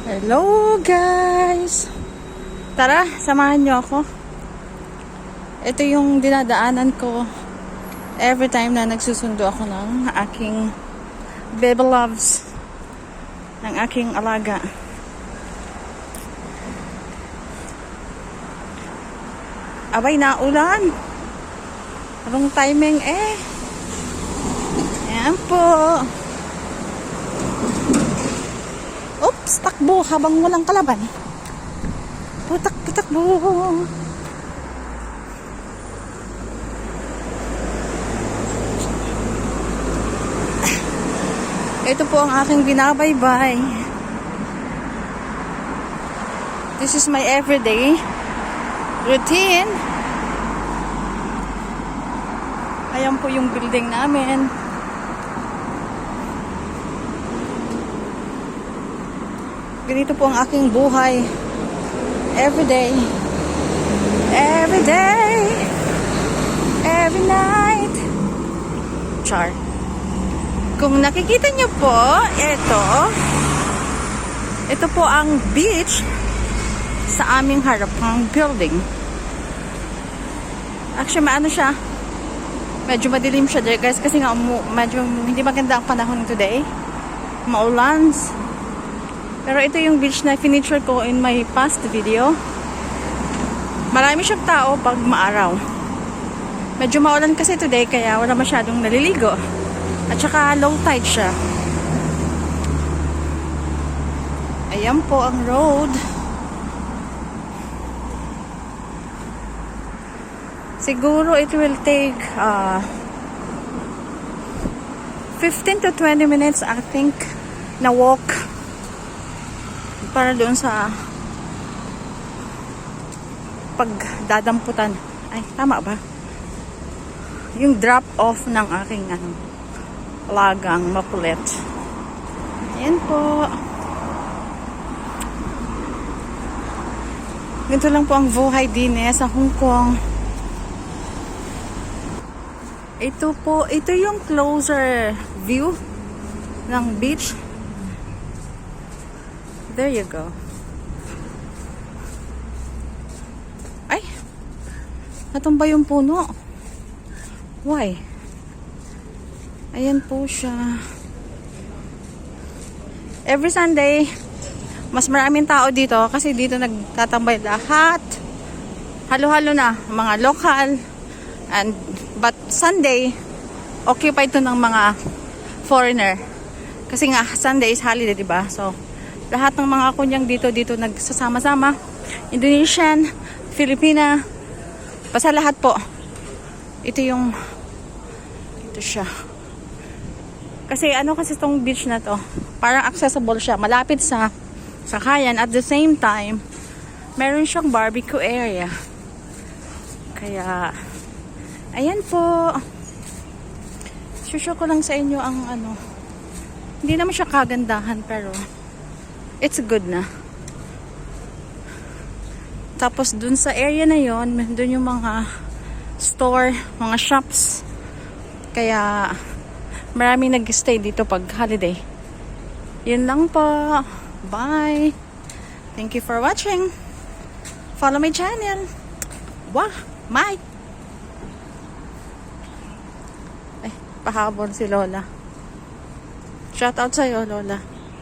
Hello guys! Tara, samahan nyo ako. Ito yung dinadaanan ko every time na nagsusundo ako ng aking baby loves, ng aking alaga. Abay, naulan. Anong timing eh? Ayan po. Oops, takbo habang walang kalaban. Takbo. Ito po ang aking binabaybay. This is my everyday routine. Ayan po yung building namin. Ganito po ang aking buhay. Every day, every night. Char. Kung nakikita niyo po, ito po ang beach sa aming harapang building. Actually, maano siya? Medyo madilim siya guys kasi nga medyo hindi maganda ang panahon today. Maulans. Pero ito yung beach na finiture ko in my past video. Marami siyang tao pag maaraw. Medyo maulan kasi today kaya wala masyadong naliligo. At saka low tide siya. Ayan po ang road. Siguro it will take 15 to 20 minutes I think na walk para doon sa pagdadamputan. Ay, tama ba? Yung drop off ng aking alagang makulit. Ayan po. Ganito lang po ang buhay din sa Hong Kong. Ito yung closer view ng beach. There you go. Ay! Natumba yung puno. Why? Ayan po siya. Every Sunday, mas maraming tao dito kasi dito nagtatambay lahat. Halo-halo na. Mga local. But Sunday, occupied to ng mga foreigner. Kasi nga, Sunday is holiday, diba? So, lahat ng mga kunyang dito nagsasama-sama. Indonesian, Filipina, basta lahat po. Ito siya. Kasi kasi tong beach na to, parang accessible siya. Malapit sa sakayan. At the same time, meron siyang barbecue area. Kaya, ayan po. Sushow ko lang sa inyo ang hindi naman siya kagandahan pero it's good na. Tapos dun sa area na yon, dun yung mga store, mga shops. Kaya maraming nag-stay dito pag holiday. Yun lang po. Bye. Thank you for watching. Follow my channel. Wah, bye. Ay, pahabol si Lola. Shout out sa'yo, Lola.